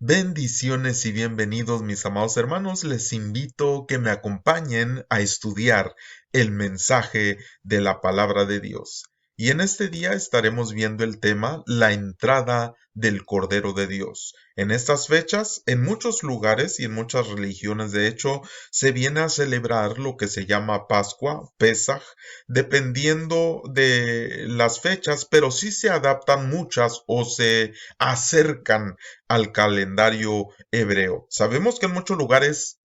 Bendiciones y bienvenidos mis amados hermanos. Les invito que me acompañen a estudiar el mensaje de la palabra de Dios. Y en este día estaremos viendo el tema la entrada del Cordero de Dios. En estas fechas, en muchos lugares y en muchas religiones, de hecho, se viene a celebrar lo que se llama Pascua, Pesaj, dependiendo de las fechas, pero sí se adaptan muchas o se acercan al calendario hebreo. Sabemos que en muchos lugares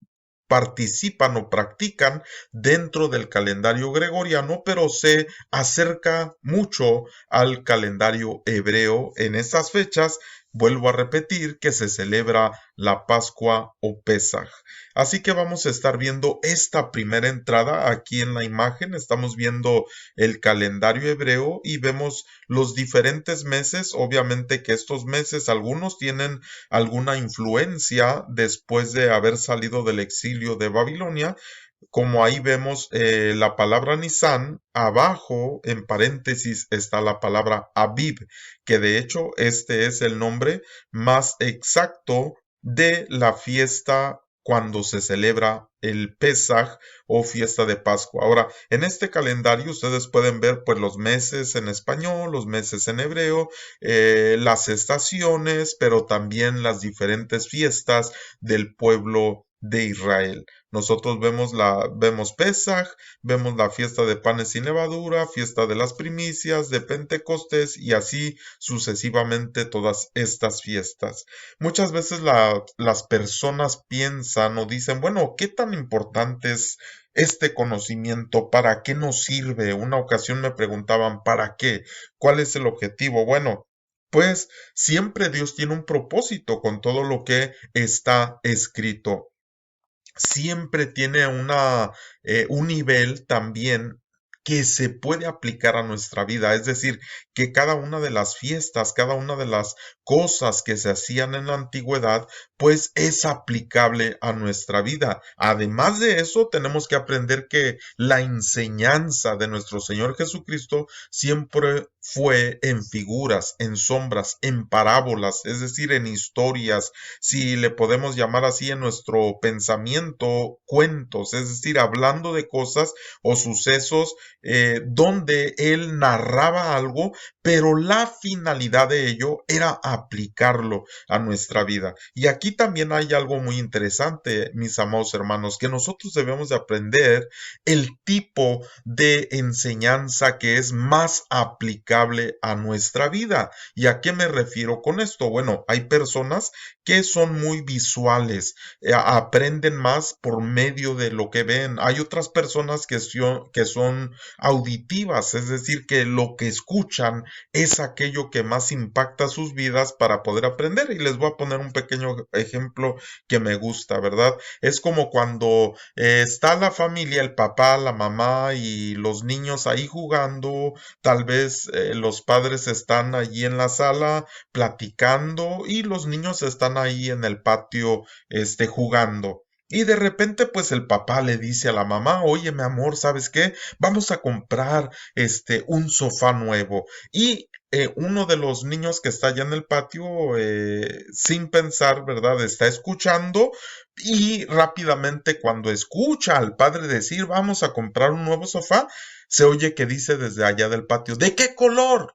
participan o practican dentro del calendario gregoriano, pero se acerca mucho al calendario hebreo en estas fechas. Vuelvo a repetir que se celebra la Pascua o Pesaj. Así que vamos a estar viendo esta primera entrada aquí en la imagen. Estamos viendo el calendario hebreo y vemos los diferentes meses. Obviamente que estos meses algunos tienen alguna influencia después de haber salido del exilio de Babilonia, como ahí vemos la palabra Nisan, abajo en paréntesis está la palabra Abib, que de hecho este es el nombre más exacto de la fiesta cuando se celebra el Pesaj o fiesta de Pascua. Ahora, en este calendario ustedes pueden ver pues los meses en español, los meses en hebreo, las estaciones, pero también las diferentes fiestas del pueblo de Israel. Nosotros vemos Pesaj, vemos la fiesta de panes sin levadura, fiesta de las primicias, de Pentecostés y así sucesivamente todas estas fiestas. Muchas veces las personas piensan o dicen, bueno, ¿qué tan importante es este conocimiento? ¿Para qué nos sirve? Una ocasión me preguntaban, ¿para qué? ¿Cuál es el objetivo? Bueno, pues siempre Dios tiene un propósito con todo lo que está escrito. Siempre tiene un nivel también que se puede aplicar a nuestra vida. Es decir, que cada una de las fiestas, cada una de las cosas que se hacían en la antigüedad, pues es aplicable a nuestra vida. Además de eso, tenemos que aprender que la enseñanza de nuestro Señor Jesucristo siempre fue en figuras, en sombras, en parábolas, es decir, en historias, si le podemos llamar así en nuestro pensamiento, cuentos, es decir, hablando de cosas o sucesos donde él narraba algo, pero la finalidad de ello era aplicarlo a nuestra vida. Y aquí también hay algo muy interesante, mis amados hermanos, que nosotros debemos de aprender el tipo de enseñanza que es más aplicable a nuestra vida. ¿Y a qué me refiero con esto? Bueno, hay personas que son muy visuales, aprenden más por medio de lo que ven. Hay otras personas que son auditivas, es decir, que lo que escuchan es aquello que más impacta sus vidas para poder aprender. Y les voy a poner un pequeño ejemplo que me gusta, ¿verdad? Es como cuando está la familia, el papá, la mamá y los niños ahí jugando, tal vez los padres están allí en la sala platicando y los niños están ahí en el patio, jugando. Y de repente, pues el papá le dice a la mamá, oye, mi amor, ¿sabes qué? Vamos a comprar, un sofá nuevo. Y uno de los niños que está allá en el patio, sin pensar, ¿verdad? Está escuchando y rápidamente cuando escucha al padre decir, vamos a comprar un nuevo sofá, se oye que dice desde allá del patio, ¿de qué color?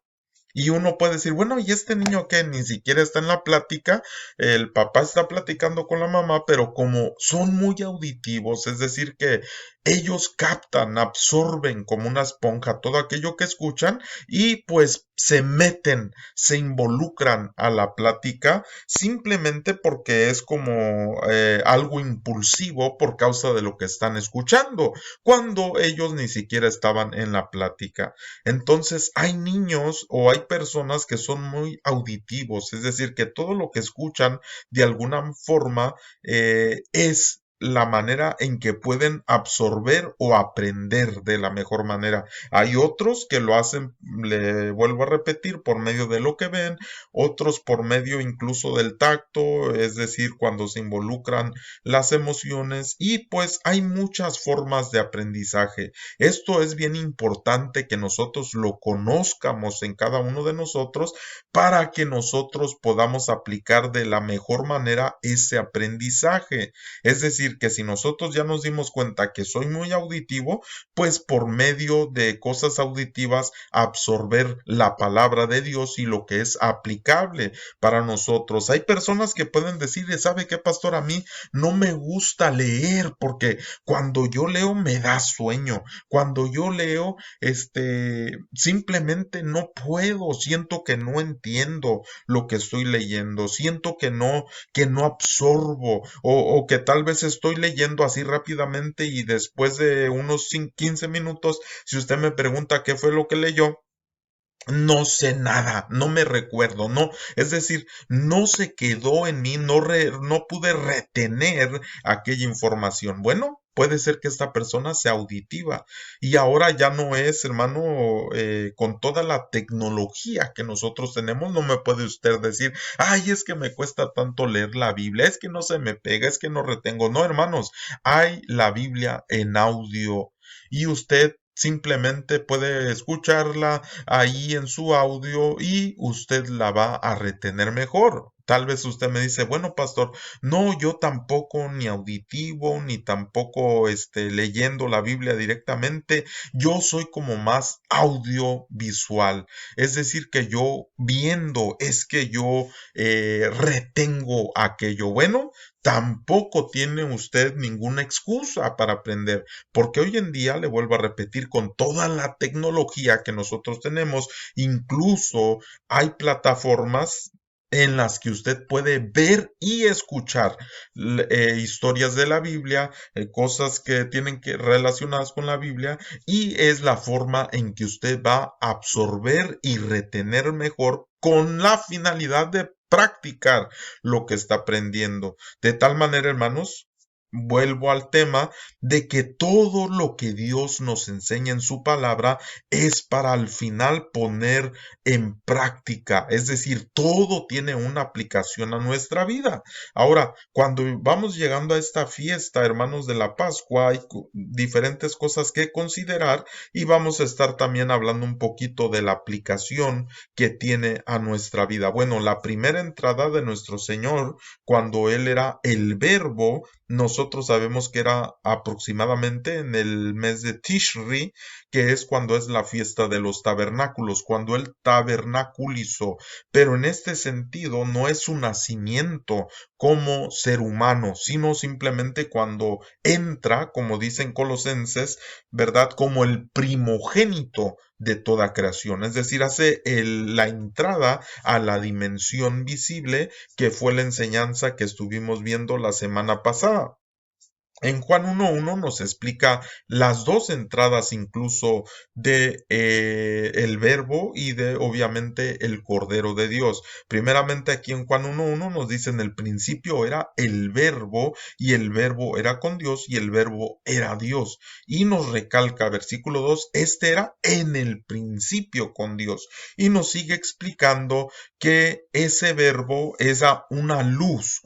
Y uno puede decir, bueno, ¿y este niño que ni siquiera está en la plática? El papá está platicando con la mamá, pero como son muy auditivos, es decir, que ellos captan, absorben como una esponja todo aquello que escuchan y pues se meten, se involucran a la plática simplemente porque es como algo impulsivo por causa de lo que están escuchando, cuando ellos ni siquiera estaban en la plática. Entonces hay niños o hay personas que son muy auditivos, es decir, que todo lo que escuchan de alguna forma es la manera en que pueden absorber o aprender de la mejor manera. Hay otros que lo hacen, le vuelvo a repetir, por medio de lo que ven, otros por medio incluso del tacto, es decir, cuando se involucran las emociones, y pues hay muchas formas de aprendizaje. Esto es bien importante que nosotros lo conozcamos en cada uno de nosotros para que nosotros podamos aplicar de la mejor manera ese aprendizaje. Es decir, que si nosotros ya nos dimos cuenta que soy muy auditivo, pues por medio de cosas auditivas absorber la palabra de Dios y lo que es aplicable para nosotros. Hay personas que pueden decir, ¿sabe qué, pastor? A mí no me gusta leer porque cuando yo leo me da sueño. Cuando yo leo, simplemente no puedo, siento que no entiendo lo que estoy leyendo, siento que no absorbo, o que tal vez estoy leyendo así rápidamente y después de unos 15 minutos, si usted me pregunta qué fue lo que leyó, no sé nada, no me recuerdo, no, es decir, no se quedó en mí, no pude retener aquella información. Bueno, puede ser que esta persona sea auditiva y ahora ya no es, hermano, con toda la tecnología que nosotros tenemos, no me puede usted decir, ay, es que me cuesta tanto leer la Biblia, es que no se me pega, es que no retengo. No, hermanos, hay la Biblia en audio y usted simplemente puede escucharla ahí en su audio y usted la va a retener mejor. Tal vez usted me dice, bueno, pastor, no, yo tampoco ni auditivo, ni tampoco leyendo la Biblia directamente, yo soy como más audiovisual. Es decir, que yo viendo es que yo retengo aquello. Bueno, tampoco tiene usted ninguna excusa para aprender, porque hoy en día, le vuelvo a repetir, con toda la tecnología que nosotros tenemos, incluso hay plataformas en las que usted puede ver y escuchar historias de la Biblia, cosas que tienen que relacionadas con la Biblia, y es la forma en que usted va a absorber y retener mejor con la finalidad de practicar lo que está aprendiendo. De tal manera, hermanos, vuelvo al tema de que todo lo que Dios nos enseña en su palabra es para al final poner en práctica. Es decir, todo tiene una aplicación a nuestra vida. Ahora, cuando vamos llegando a esta fiesta, hermanos, de la Pascua, hay diferentes cosas que considerar y vamos a estar también hablando un poquito de la aplicación que tiene a nuestra vida. Bueno, la primera entrada de nuestro Señor, cuando Él era el Verbo, nosotros sabemos que era aproximadamente en el mes de Tishri, que es cuando es la fiesta de los tabernáculos, cuando él tabernaculizó. Pero en este sentido no es su nacimiento como ser humano, sino simplemente cuando entra, como dicen Colosenses, ¿verdad? Como el primogénito de toda creación, es decir, hace la entrada a la dimensión visible, que fue la enseñanza que estuvimos viendo la semana pasada. En Juan 1.1 nos explica las dos entradas incluso de el verbo y de obviamente el Cordero de Dios. Primeramente aquí en Juan 1.1 nos dice en el principio era el verbo y el verbo era con Dios y el verbo era Dios. Y nos recalca versículo 2, este era en el principio con Dios. Y nos sigue explicando que ese verbo es una luz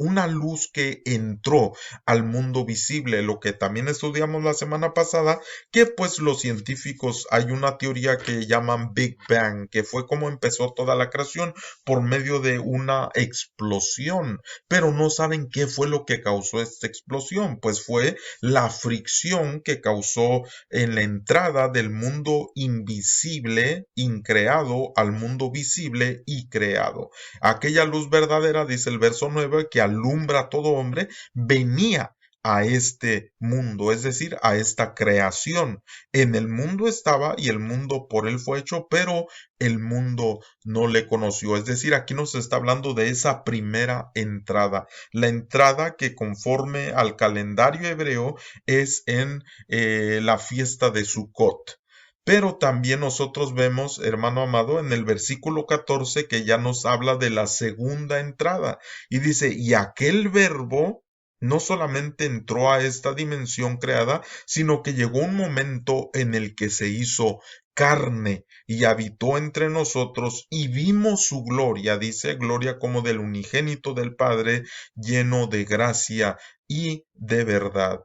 que entró al mundo visible, lo que también estudiamos la semana pasada, que pues los científicos, hay una teoría que llaman Big Bang, que fue como empezó toda la creación por medio de una explosión, pero no saben qué fue lo que causó esta explosión, pues fue la fricción que causó en la entrada del mundo invisible, increado, al mundo visible y creado. Aquella luz verdadera, dice el verso 9, que alumbra a todo hombre, venía a este mundo, es decir, a esta creación. En el mundo estaba y el mundo por él fue hecho, pero el mundo no le conoció. Es decir, aquí nos está hablando de esa primera entrada, la entrada que conforme al calendario hebreo es en la fiesta de Sukkot. Pero también nosotros vemos, hermano amado, en el versículo 14 que ya nos habla de la segunda entrada y dice, y aquel verbo no solamente entró a esta dimensión creada, sino que llegó un momento en el que se hizo carne y habitó entre nosotros y vimos su gloria, dice, gloria como del unigénito del Padre, lleno de gracia y de verdad.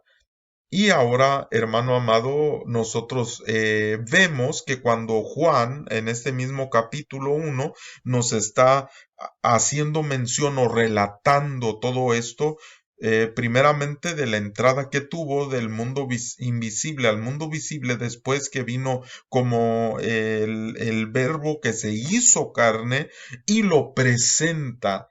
Y ahora, hermano amado, nosotros vemos que cuando Juan, en este mismo capítulo 1, nos está haciendo mención o relatando todo esto, primeramente de la entrada que tuvo del mundo invisible al mundo visible, después que vino como el verbo que se hizo carne y lo presenta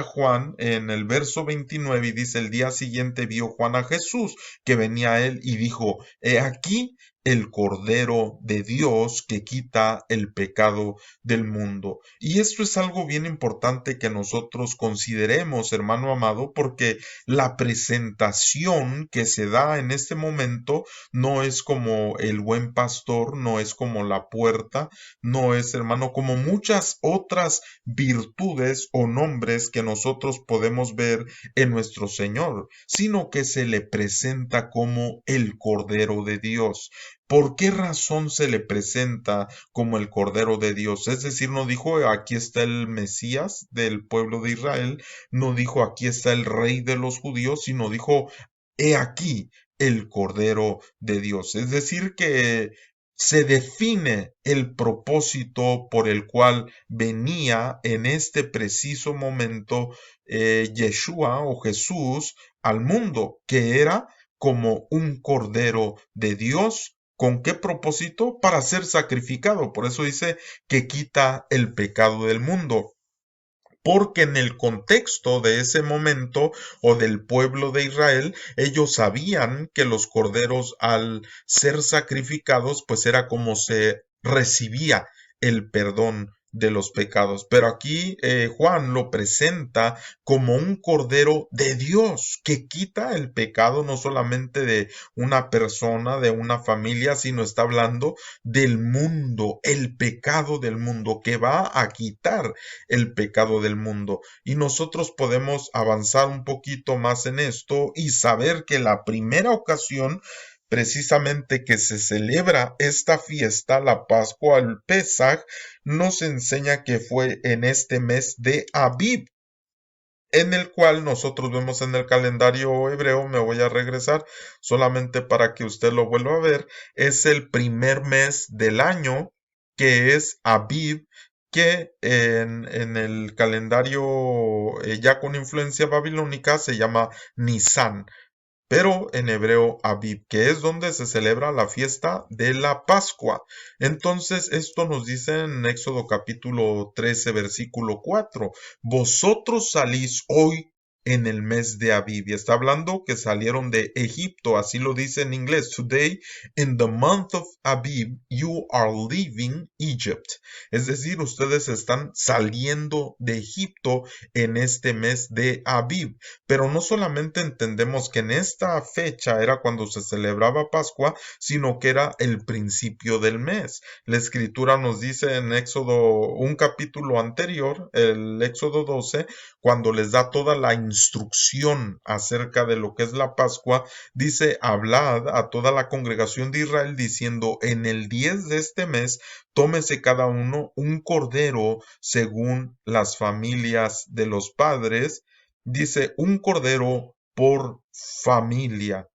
Juan en el verso 29 y dice, el día siguiente vio Juan a Jesús que venía a él y dijo, he aquí el Cordero de Dios que quita el pecado del mundo. Y esto es algo bien importante que nosotros consideremos, hermano amado, porque la presentación que se da en este momento no es como el buen pastor, no es como la puerta, no es, hermano, como muchas otras virtudes o nombres que nosotros podemos ver en nuestro Señor, sino que se le presenta como el Cordero de Dios. ¿Por qué razón se le presenta como el Cordero de Dios? Es decir, no dijo aquí está el Mesías del pueblo de Israel, no dijo aquí está el Rey de los judíos, sino dijo he aquí el Cordero de Dios. Es decir, que se define el propósito por el cual venía en este preciso momento Yeshua o Jesús al mundo, que era como un Cordero de Dios. ¿Con qué propósito? Para ser sacrificado. Por eso dice que quita el pecado del mundo. Porque en el contexto de ese momento o del pueblo de Israel, ellos sabían que los corderos al ser sacrificados, pues era como se recibía el perdón de los pecados. Pero aquí Juan lo presenta como un cordero de Dios que quita el pecado no solamente de una persona, de una familia, sino está hablando del mundo, el pecado del mundo, que va a quitar el pecado del mundo. Y nosotros podemos avanzar un poquito más en esto y saber que la primera ocasión precisamente que se celebra esta fiesta, la Pascua, el Pesaj, nos enseña que fue en este mes de Abib, en el cual nosotros vemos en el calendario hebreo, me voy a regresar solamente para que usted lo vuelva a ver, es el primer mes del año, que es Abib, que en el calendario ya con influencia babilónica se llama Nisan, pero en hebreo Abib, que es donde se celebra la fiesta de la Pascua. Entonces, esto nos dice en Éxodo capítulo 13, versículo 4, vosotros salís hoy en el mes de Abib. Y está hablando que salieron de Egipto, así lo dice en inglés. Today, in the month of Abib, you are leaving Egypt. Es decir, ustedes están saliendo de Egipto en este mes de Abib. Pero no solamente entendemos que en esta fecha era cuando se celebraba Pascua, sino que era el principio del mes. La escritura nos dice en Éxodo, un capítulo anterior, el Éxodo 12, cuando les da toda la instrucción acerca de lo que es la Pascua, dice, hablad a toda la congregación de Israel diciendo, en el 10 de este mes, tómese cada uno un cordero según las familias de los padres, dice un cordero por familia.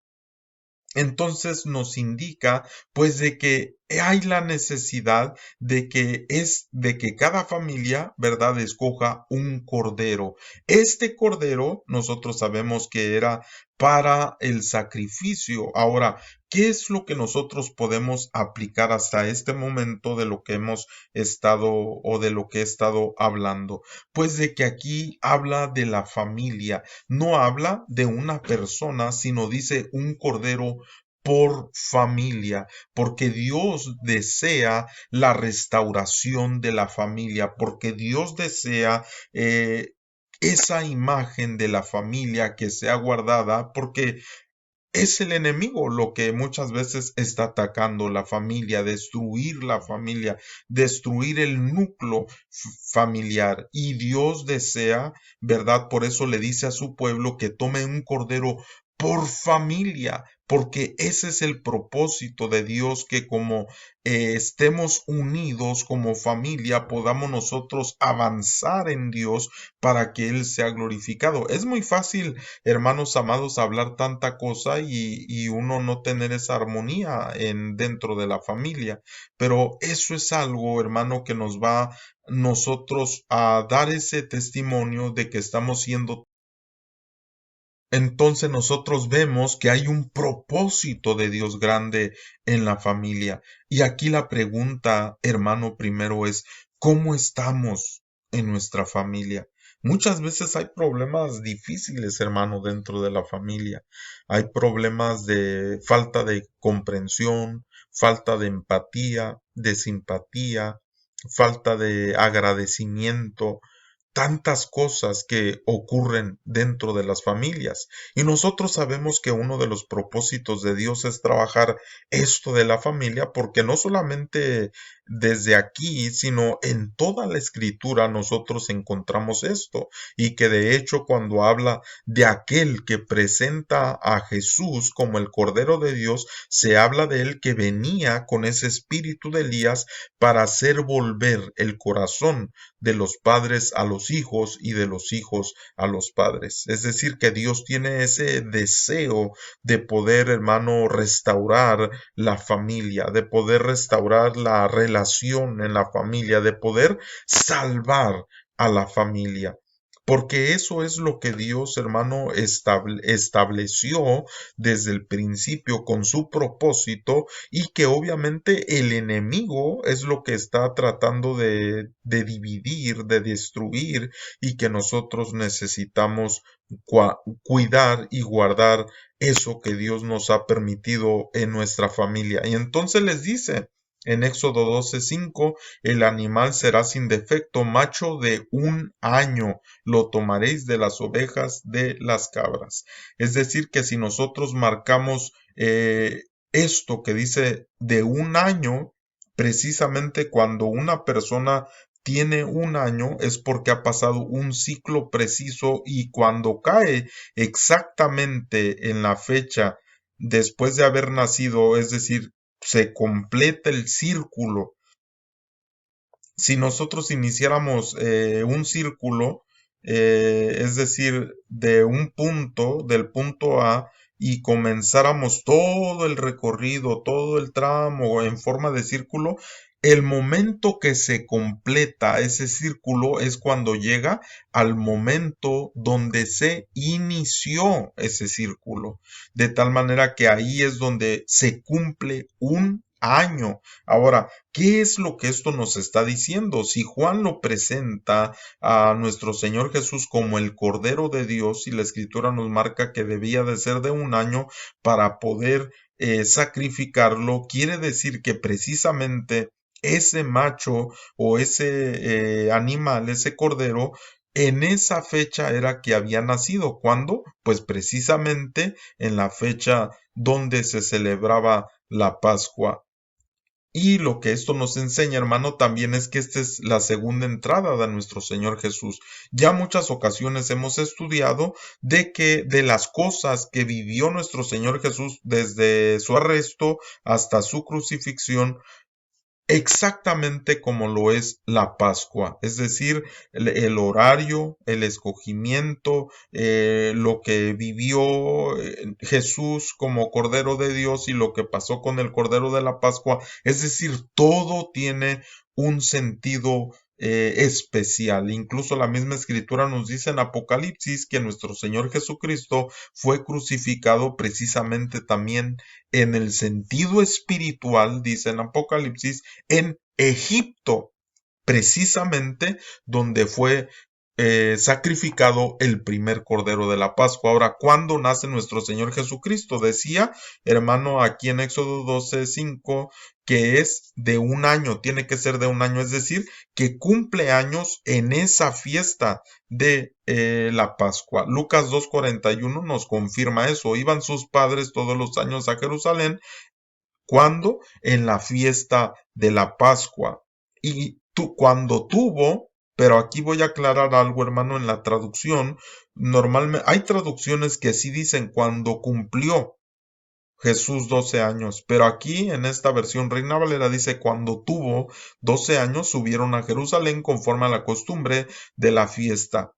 Entonces nos indica pues de que hay la necesidad de que cada familia, ¿verdad?, escoja un cordero. Este cordero nosotros sabemos que era para el sacrificio. Ahora, ¿qué es lo que nosotros podemos aplicar hasta este momento de lo que hemos estado o de lo que he estado hablando? Pues de que aquí habla de la familia, no habla de una persona, sino dice un cordero por familia, porque Dios desea la restauración de la familia, porque Dios desea esa imagen de la familia que sea guardada, porque es el enemigo lo que muchas veces está atacando la familia, destruir el núcleo familiar. Y Dios desea, ¿verdad? Por eso le dice a su pueblo que tome un cordero por familia, porque ese es el propósito de Dios, que como estemos unidos como familia, podamos nosotros avanzar en Dios para que Él sea glorificado. Es muy fácil, hermanos amados, hablar tanta cosa y uno no tener esa armonía dentro de la familia. Pero eso es algo, hermano, que nos va nosotros a dar ese testimonio de que estamos siendo. Entonces nosotros vemos que hay un propósito de Dios grande en la familia. Y aquí la pregunta, hermano, primero es, ¿cómo estamos en nuestra familia? Muchas veces hay problemas difíciles, hermano, dentro de la familia. Hay problemas de falta de comprensión, falta de empatía, de simpatía, falta de agradecimiento, tantas cosas que ocurren dentro de las familias. Y nosotros sabemos que uno de los propósitos de Dios es trabajar esto de la familia, porque no solamente desde aquí, sino en toda la escritura nosotros encontramos esto. Y que de hecho cuando habla de aquel que presenta a Jesús como el Cordero de Dios, se habla de él que venía con ese espíritu de Elías para hacer volver el corazón de los padres a los hijos y de los hijos a los padres. Es decir, que Dios tiene ese deseo de poder, hermano, restaurar la familia, de poder restaurar la relación en la familia, de poder salvar a la familia. Porque eso es lo que Dios, hermano, estableció desde el principio con su propósito, y que obviamente el enemigo es lo que está tratando de dividir, de destruir, y que nosotros necesitamos cuidar y guardar eso que Dios nos ha permitido en nuestra familia. Y entonces les dice en Éxodo 12:5, el animal será sin defecto, macho de 1 año, lo tomaréis de las ovejas de las cabras. Es decir, que si nosotros marcamos esto que dice de 1 año, precisamente cuando una persona tiene 1 año es porque ha pasado un ciclo preciso, y cuando cae exactamente en la fecha después de haber nacido, es decir, se completa el círculo. Si nosotros iniciáramos un círculo, es decir, de un punto, del punto A, y comenzáramos todo el recorrido, todo el tramo en forma de círculo, el momento que se completa ese círculo es cuando llega al momento donde se inició ese círculo. De tal manera que ahí es donde se cumple 1 año. Ahora, ¿qué es lo que esto nos está diciendo? Si Juan lo presenta a nuestro Señor Jesús como el Cordero de Dios, y la Escritura nos marca que debía de ser de 1 año para poder sacrificarlo, quiere decir que precisamente ese macho o ese animal, ese cordero, en esa fecha era que había nacido. ¿Cuándo? Pues precisamente en la fecha donde se celebraba la Pascua. Y lo que esto nos enseña, hermano, también es que esta es la segunda entrada de nuestro Señor Jesús. Ya muchas ocasiones hemos estudiado de que de las cosas que vivió nuestro Señor Jesús desde su arresto hasta su crucifixión, exactamente como lo es la Pascua, es decir, el horario, el escogimiento, lo que vivió Jesús como Cordero de Dios y lo que pasó con el Cordero de la Pascua, es decir, todo tiene un sentido especial. Incluso la misma escritura nos dice en Apocalipsis que nuestro Señor Jesucristo fue crucificado precisamente también en el sentido espiritual, dice en Apocalipsis, en Egipto, precisamente donde fue sacrificado el primer cordero de la Pascua. Ahora, ¿cuándo nace nuestro Señor Jesucristo? Decía, hermano, aquí en Éxodo 12:5, que es de un año, tiene que ser de un año, es decir, que cumple años en esa fiesta de la Pascua. Lucas 2:41 nos confirma eso. Iban sus padres todos los años a Jerusalén. ¿Cuándo? En la fiesta de la Pascua. Y cuando tuvo, pero aquí voy a aclarar algo, hermano, en la traducción. Normalmente hay traducciones que sí dicen cuando cumplió Jesús 12 años, pero aquí en esta versión Reina Valera dice cuando tuvo 12 años subieron a Jerusalén conforme a la costumbre de la fiesta.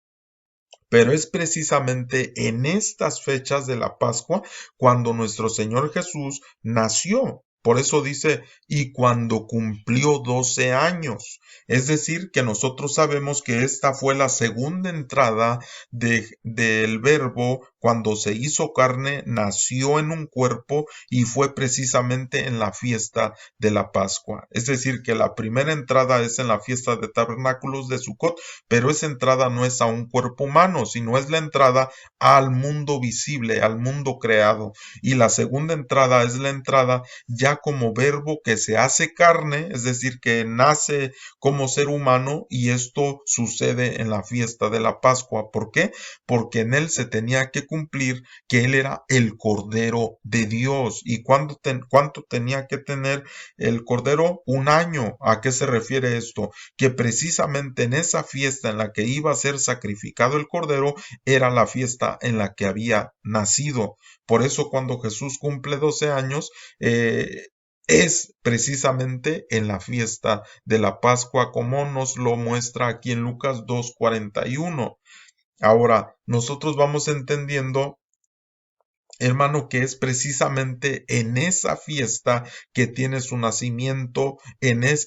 Pero es precisamente en estas fechas de la Pascua cuando nuestro Señor Jesús nació. Por eso dice, y cuando cumplió 12 años. Es decir, que nosotros sabemos que esta fue la segunda entrada del Verbo cuando se hizo carne, nació en un cuerpo y fue precisamente en la fiesta de la Pascua. Es decir, que la primera entrada es en la fiesta de tabernáculos de Sucot, pero esa entrada no es a un cuerpo humano, sino es la entrada al mundo visible, al mundo creado. Y la segunda entrada es la entrada ya como verbo que se hace carne, es decir, que nace como ser humano, y esto sucede en la fiesta de la Pascua. ¿Por qué? Porque en él se tenía que cumplir que él era el Cordero de Dios. ¿Y cuánto tenía que tener el Cordero? Un año. ¿A qué se refiere esto? Que precisamente en esa fiesta en la que iba a ser sacrificado el Cordero era la fiesta en la que había nacido. Por eso cuando Jesús cumple 12 años, es precisamente en la fiesta de la Pascua, como nos lo muestra aquí en Lucas 2:41. Ahora, nosotros vamos entendiendo, hermano, que es precisamente en esa fiesta que tiene su nacimiento,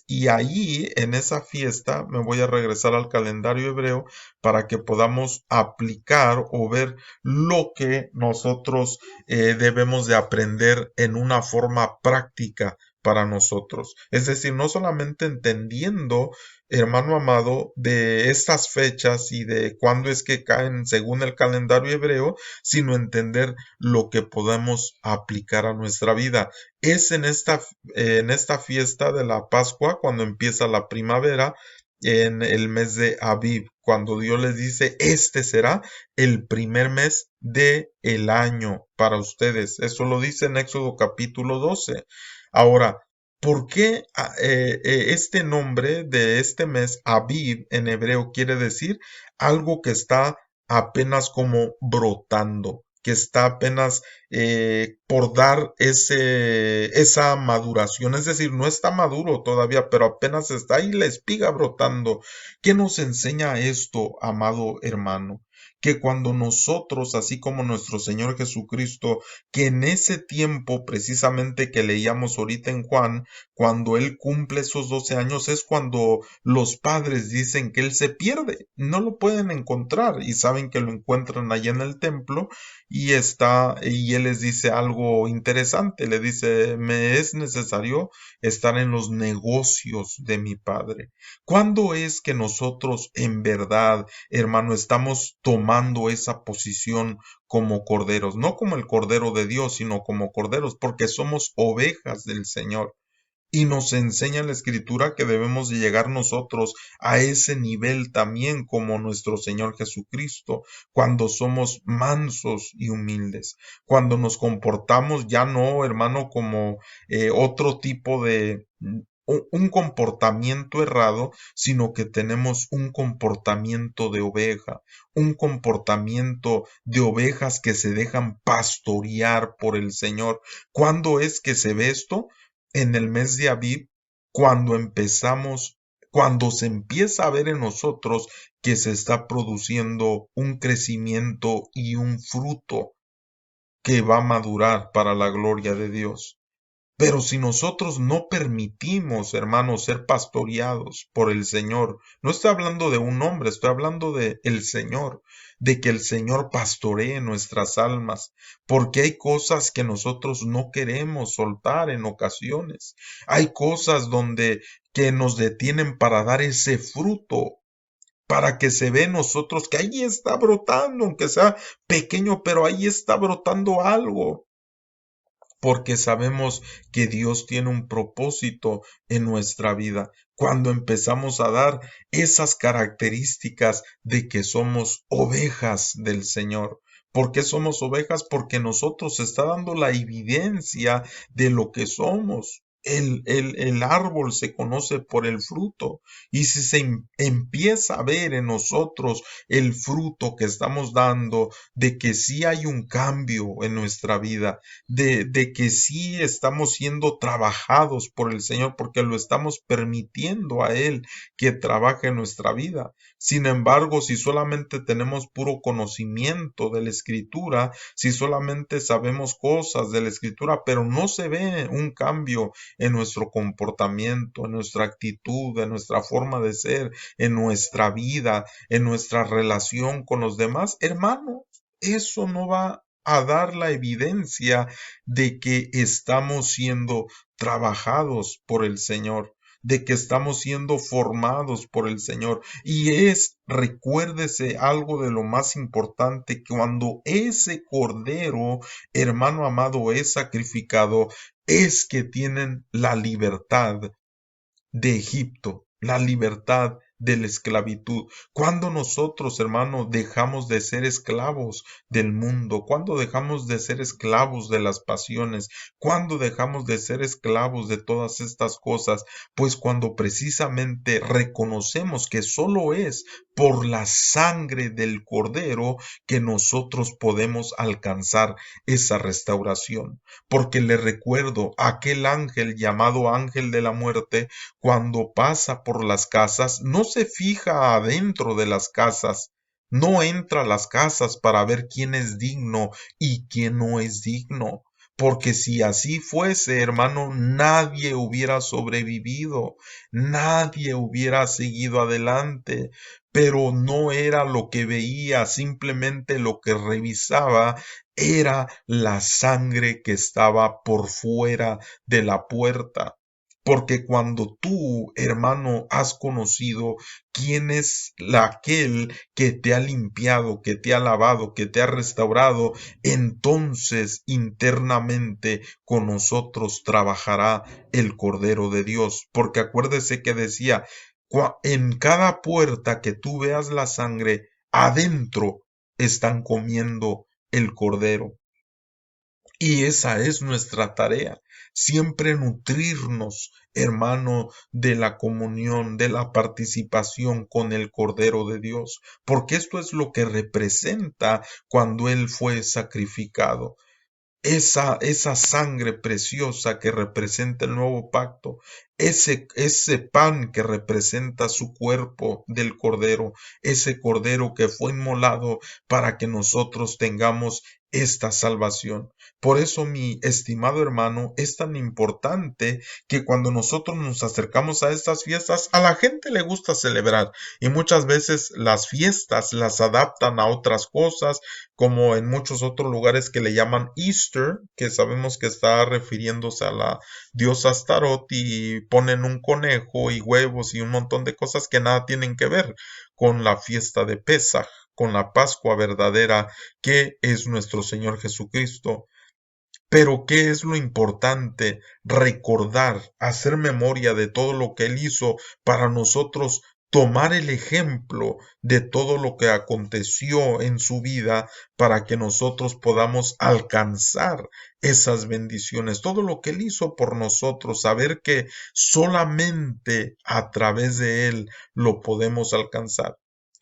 y ahí, en esa fiesta, me voy a regresar al calendario hebreo para que podamos aplicar o ver lo que nosotros debemos de aprender en una forma práctica para nosotros. Es decir, no solamente entendiendo, hermano amado, de estas fechas y de cuándo es que caen según el calendario hebreo, sino entender lo que podemos aplicar a nuestra vida. Es en esta fiesta de la Pascua cuando empieza la primavera, en el mes de Aviv, cuando Dios les dice, este será el primer mes de el año para ustedes. Eso lo dice en Éxodo capítulo 12. Ahora, ¿por qué este nombre de este mes, Aviv, en hebreo quiere decir algo que está apenas como brotando, que está apenas por dar esa maduración? Es decir, no está maduro todavía, pero apenas está ahí la espiga brotando. ¿Qué nos enseña esto, amado hermano? Que cuando nosotros, así como nuestro Señor Jesucristo, que en ese tiempo precisamente que leíamos ahorita en Juan, cuando Él cumple esos 12 años, es cuando los padres dicen que Él se pierde, no lo pueden encontrar y saben que lo encuentran allá en el templo, y Él les dice algo interesante, le dice, me es necesario estar en los negocios de mi Padre. ¿Cuándo es que nosotros en verdad, hermano, estamos tomando esa posición como corderos? No como el cordero de Dios, sino como corderos, porque somos ovejas del Señor. Y nos enseña la Escritura que debemos de llegar nosotros a ese nivel también como nuestro Señor Jesucristo, cuando somos mansos y humildes, cuando nos comportamos ya no, hermano, como otro tipo de un comportamiento errado, sino que tenemos un comportamiento de oveja, un comportamiento de ovejas que se dejan pastorear por el Señor. ¿Cuándo es que se ve esto? En el mes de Aviv, cuando se empieza a ver en nosotros que se está produciendo un crecimiento y un fruto que va a madurar para la gloria de Dios. Pero si nosotros no permitimos, hermanos, ser pastoreados por el Señor, no estoy hablando de un hombre, estoy hablando de el Señor, de que el Señor pastoree nuestras almas, porque hay cosas que nosotros no queremos soltar en ocasiones. Hay cosas donde que nos detienen para dar ese fruto para que se ve en nosotros que ahí está brotando, aunque sea pequeño, pero ahí está brotando algo, porque sabemos que Dios tiene un propósito en nuestra vida. Cuando empezamos a dar esas características de que somos ovejas del Señor. ¿Por qué somos ovejas? Porque nosotros está dando la evidencia de lo que somos. El árbol se conoce por el fruto, y si se empieza a ver en nosotros el fruto que estamos dando, de que sí hay un cambio en nuestra vida, de que sí estamos siendo trabajados por el Señor, porque lo estamos permitiendo a Él que trabaje en nuestra vida. Sin embargo, si solamente tenemos puro conocimiento de la Escritura, si solamente sabemos cosas de la Escritura, pero no se ve un cambio en nuestro comportamiento, en nuestra actitud, en nuestra forma de ser, en nuestra vida, en nuestra relación con los demás, hermano, eso no va a dar la evidencia de que estamos siendo trabajados por el Señor, de que estamos siendo formados por el Señor. Y recuérdese algo de lo más importante, cuando ese cordero, hermano amado, es sacrificado, es que tienen la libertad de Egipto, la libertad de la esclavitud. Cuando nosotros, hermanos, dejamos de ser esclavos del mundo, cuando dejamos de ser esclavos de las pasiones, cuando dejamos de ser esclavos de todas estas cosas, pues cuando precisamente reconocemos que solo es por la sangre del Cordero que nosotros podemos alcanzar esa restauración. Porque le recuerdo, aquel ángel llamado ángel de la muerte, cuando pasa por las casas, no se fija adentro de las casas, no entra a las casas para ver quién es digno y quién no es digno. Porque si así fuese, hermano, nadie hubiera sobrevivido, nadie hubiera seguido adelante, pero no era lo que veía, simplemente lo que revisaba era la sangre que estaba por fuera de la puerta. Porque cuando tú, hermano, has conocido quién es aquel que te ha limpiado, que te ha lavado, que te ha restaurado, entonces internamente con nosotros trabajará el Cordero de Dios. Porque acuérdese que decía, en cada puerta que tú veas la sangre, adentro están comiendo el Cordero. Y esa es nuestra tarea, siempre nutrirnos, hermano, de la comunión, de la participación con el Cordero de Dios, porque esto es lo que representa cuando Él fue sacrificado. Esa sangre preciosa que representa el nuevo pacto, ese pan que representa su cuerpo del Cordero, ese Cordero que fue inmolado para que nosotros tengamos esta salvación. Por eso, mi estimado hermano, es tan importante que cuando nosotros nos acercamos a estas fiestas, a la gente le gusta celebrar, y muchas veces las fiestas las adaptan a otras cosas, como en muchos otros lugares que le llaman Easter, que sabemos que está refiriéndose a la diosa Astarot, y ponen un conejo y huevos y un montón de cosas que nada tienen que ver con la fiesta de Pesaj, con la Pascua verdadera que es nuestro Señor Jesucristo. Pero ¿qué es lo importante? Recordar, hacer memoria de todo lo que Él hizo para nosotros, tomar el ejemplo de todo lo que aconteció en su vida para que nosotros podamos alcanzar esas bendiciones, todo lo que Él hizo por nosotros, saber que solamente a través de Él lo podemos alcanzar.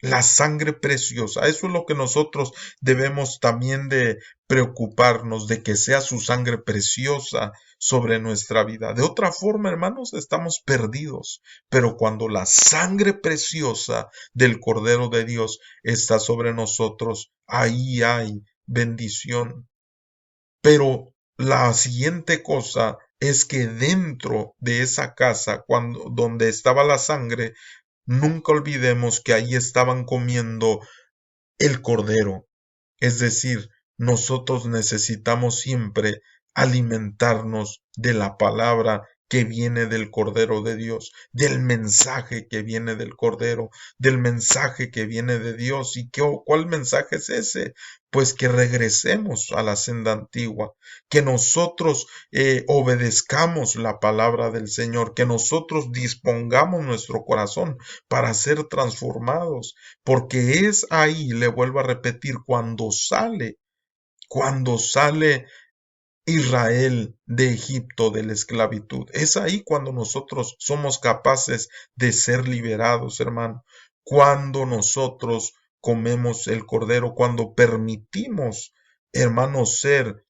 La sangre preciosa, eso es lo que nosotros debemos también de preocuparnos, de que sea su sangre preciosa sobre nuestra vida. De otra forma, hermanos, estamos perdidos. Pero cuando la sangre preciosa del Cordero de Dios está sobre nosotros, ahí hay bendición. Pero la siguiente cosa es que dentro de esa casa, donde estaba la sangre, nunca olvidemos que ahí estaban comiendo el Cordero. Es decir, nosotros necesitamos siempre alimentarnos de la palabra que viene del Cordero de Dios, del mensaje que viene del Cordero, del mensaje que viene de Dios. ¿Y cuál mensaje es ese? Pues que regresemos a la senda antigua, que nosotros obedezcamos la palabra del Señor, que nosotros dispongamos nuestro corazón para ser transformados, porque es ahí, le vuelvo a repetir, cuando sale Israel de Egipto, de la esclavitud. Es ahí cuando nosotros somos capaces de ser liberados, hermano. Cuando nosotros comemos el cordero, cuando permitimos, hermano, ser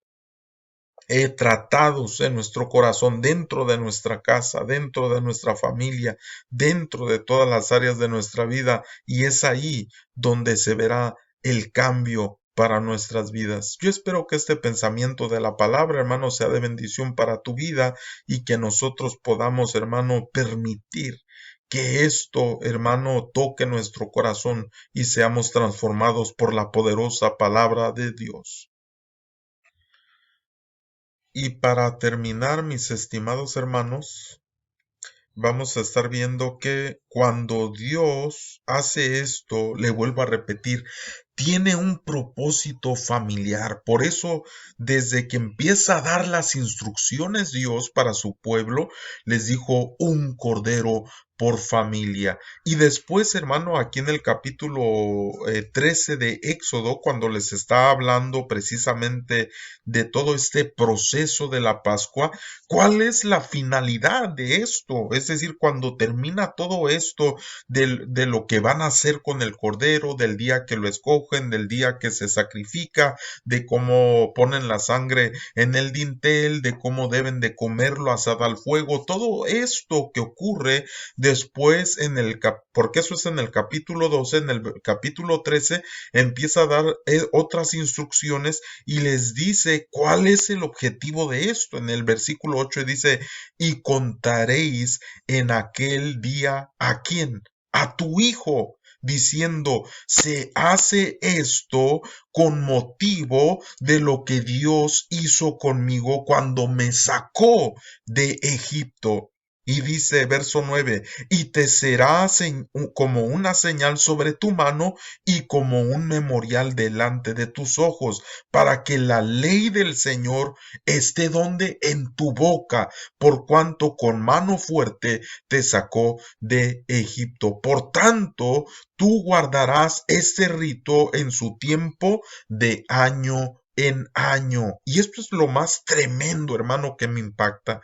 tratados en nuestro corazón, dentro de nuestra casa, dentro de nuestra familia, dentro de todas las áreas de nuestra vida, y es ahí donde se verá el cambio para nuestras vidas. Yo espero que este pensamiento de la palabra, hermano, sea de bendición para tu vida y que nosotros podamos, hermano, permitir que esto, hermano, toque nuestro corazón y seamos transformados por la poderosa palabra de Dios. Y para terminar, mis estimados hermanos, vamos a estar viendo que cuando Dios hace esto, le vuelvo a repetir, tiene un propósito familiar. Por eso, desde que empieza a dar las instrucciones Dios para su pueblo, les dijo un cordero por familia. Y después, hermano, aquí en el capítulo 13 de Éxodo, cuando les está hablando precisamente de todo este proceso de la Pascua, ¿cuál es la finalidad de esto? Es decir, cuando termina todo esto de lo que van a hacer con el cordero, del día que lo escogen, del día que se sacrifica, de cómo ponen la sangre en el dintel, de cómo deben de comerlo asado al fuego, todo esto que ocurre después porque eso es en el capítulo 12, en el capítulo 13 empieza a dar otras instrucciones y les dice cuál es el objetivo de esto. En el versículo 8 dice, y contaréis en aquel día ¿a quién? A tu hijo, diciendo, se hace esto con motivo de lo que Dios hizo conmigo cuando me sacó de Egipto. Y dice, verso 9, y te será como una señal sobre tu mano y como un memorial delante de tus ojos, para que la ley del Señor esté donde en tu boca, por cuanto con mano fuerte te sacó de Egipto. Por tanto, tú guardarás este rito en su tiempo de año en año. Y esto es lo más tremendo, hermano, que me impacta,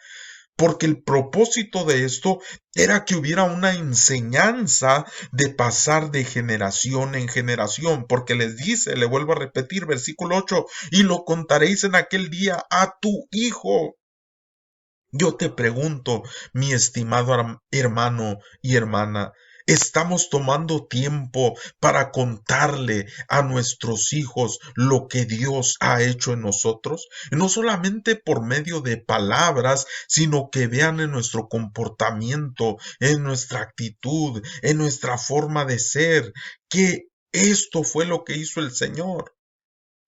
porque el propósito de esto era que hubiera una enseñanza de pasar de generación en generación, porque les dice, le vuelvo a repetir, versículo 8, y lo contaréis en aquel día a tu hijo. Yo te pregunto, mi estimado hermano y hermana, ¿estamos tomando tiempo para contarle a nuestros hijos lo que Dios ha hecho en nosotros? No solamente por medio de palabras, sino que vean en nuestro comportamiento, en nuestra actitud, en nuestra forma de ser, que esto fue lo que hizo el Señor.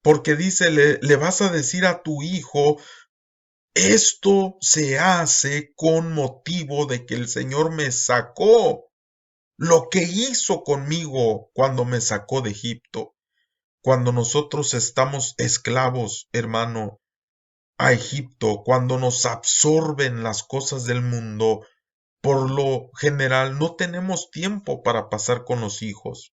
Porque dice, le vas a decir a tu hijo, esto se hace con motivo de que el Señor me sacó, lo que hizo conmigo cuando me sacó de Egipto. Cuando nosotros estamos esclavos, hermano, a Egipto, cuando nos absorben las cosas del mundo, por lo general no tenemos tiempo para pasar con los hijos,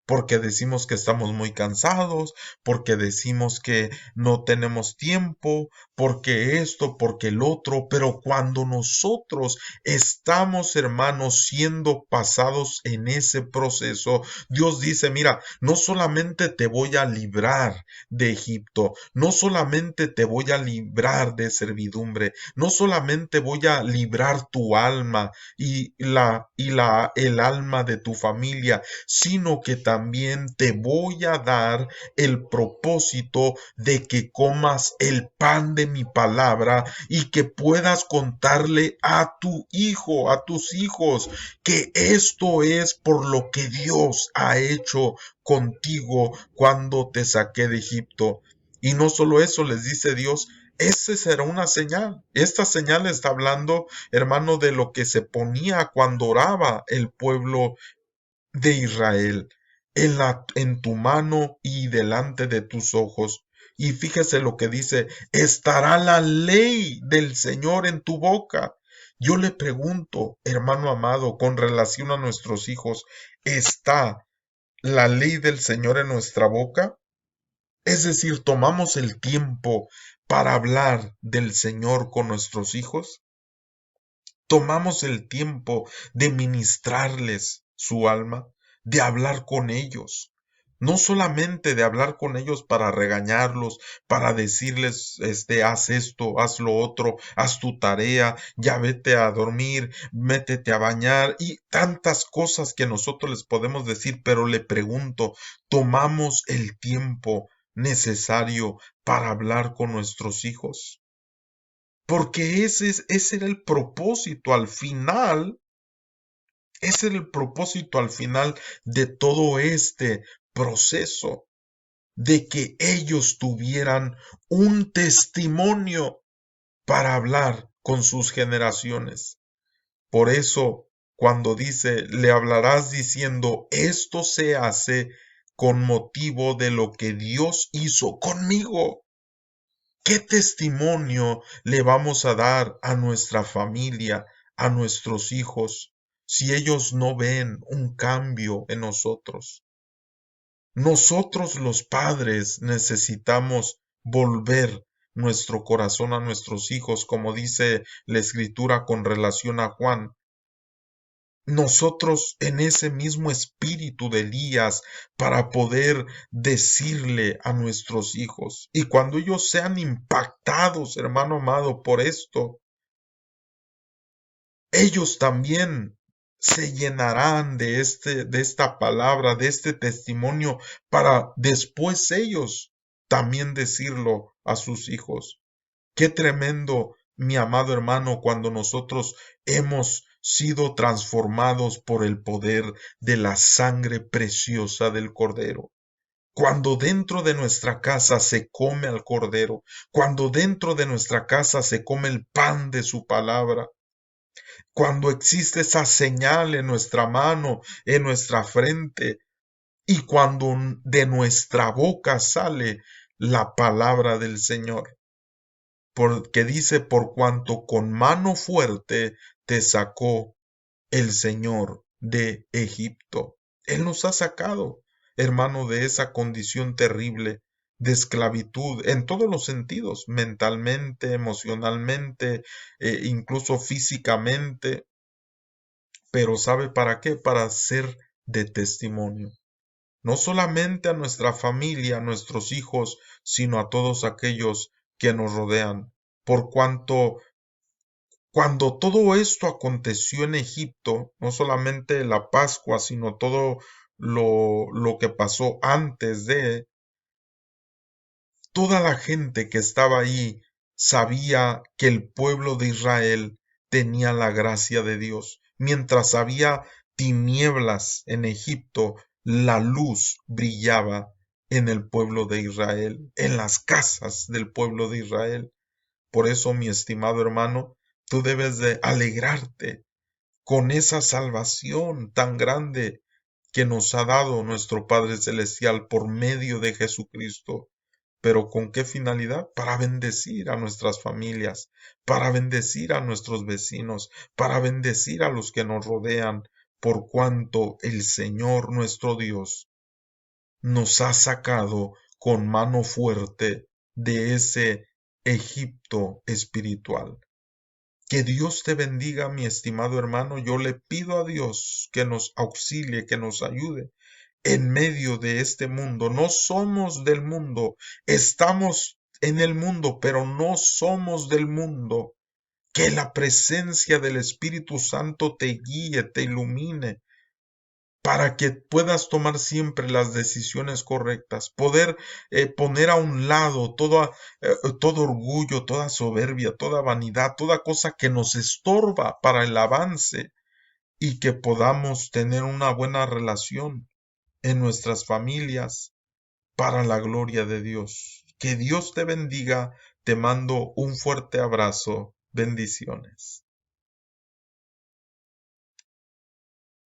porque decimos que estamos muy cansados, porque decimos que no tenemos tiempo, porque esto, porque el otro, pero cuando nosotros estamos, hermanos, siendo pasados en ese proceso, Dios dice, mira, no solamente te voy a librar de Egipto, no solamente te voy a librar de servidumbre, no solamente voy a librar tu alma el alma de tu familia, sino que también te voy a dar el propósito de que comas el pan de mi palabra y que puedas contarle a tu hijo, a tus hijos, que esto es por lo que Dios ha hecho contigo cuando te saqué de Egipto. Y no solo eso, les dice Dios, esa será una señal. Esta señal está hablando, hermano, de lo que se ponía cuando oraba el pueblo de Israel en tu mano y delante de tus ojos. Y fíjese lo que dice, estará la ley del Señor en tu boca. Yo le pregunto, hermano amado, con relación a nuestros hijos, ¿está la ley del Señor en nuestra boca? Es decir, ¿tomamos el tiempo para hablar del Señor con nuestros hijos? ¿Tomamos el tiempo de ministrarles su alma, de hablar con ellos? No solamente de hablar con ellos para regañarlos, para decirles, haz esto, haz lo otro, haz tu tarea, ya vete a dormir, métete a bañar y tantas cosas que nosotros les podemos decir, pero le pregunto, ¿tomamos el tiempo necesario para hablar con nuestros hijos? Porque ese era el propósito al final, ese era el propósito al final de todo este proceso, de que ellos tuvieran un testimonio para hablar con sus generaciones. Por eso, cuando dice, le hablarás diciendo, esto se hace con motivo de lo que Dios hizo conmigo. ¿Qué testimonio le vamos a dar a nuestra familia, a nuestros hijos, si ellos no ven un cambio en nosotros? Nosotros los padres necesitamos volver nuestro corazón a nuestros hijos, como dice la escritura con relación a Juan. Nosotros en ese mismo espíritu de Elías para poder decirle a nuestros hijos. Y cuando ellos sean impactados, hermano amado, por esto, ellos también se llenarán de esta palabra, de este testimonio, para después ellos también decirlo a sus hijos. Qué tremendo, mi amado hermano, cuando nosotros hemos sido transformados por el poder de la sangre preciosa del Cordero. Cuando dentro de nuestra casa se come al Cordero, cuando dentro de nuestra casa se come el pan de su palabra, cuando existe esa señal en nuestra mano, en nuestra frente, y cuando de nuestra boca sale la palabra del Señor. Porque dice, por cuanto con mano fuerte te sacó el Señor de Egipto. Él nos ha sacado, hermano, de esa condición terrible de esclavitud en todos los sentidos, mentalmente, emocionalmente, incluso físicamente. Pero ¿sabe para qué? Para ser de testimonio. No solamente a nuestra familia, a nuestros hijos, sino a todos aquellos que nos rodean. Por cuanto cuando todo esto aconteció en Egipto, no solamente la Pascua, sino todo lo que pasó antes de, toda la gente que estaba ahí sabía que el pueblo de Israel tenía la gracia de Dios. Mientras había tinieblas en Egipto, la luz brillaba en el pueblo de Israel, en las casas del pueblo de Israel. Por eso, mi estimado hermano, tú debes de alegrarte con esa salvación tan grande que nos ha dado nuestro Padre Celestial por medio de Jesucristo. Pero ¿con qué finalidad? Para bendecir a nuestras familias, para bendecir a nuestros vecinos, para bendecir a los que nos rodean, por cuanto el Señor nuestro Dios nos ha sacado con mano fuerte de ese Egipto espiritual. Que Dios te bendiga, mi estimado hermano. Yo le pido a Dios que nos auxilie, que nos ayude en medio de este mundo. No somos del mundo, estamos en el mundo, pero no somos del mundo. Que la presencia del Espíritu Santo te guíe, te ilumine, para que puedas tomar siempre las decisiones correctas, poder poner a un lado todo orgullo, toda soberbia, toda vanidad, toda cosa que nos estorba para el avance y que podamos tener una buena relación en nuestras familias para la gloria de Dios. Que Dios te bendiga. Te mando un fuerte abrazo. Bendiciones.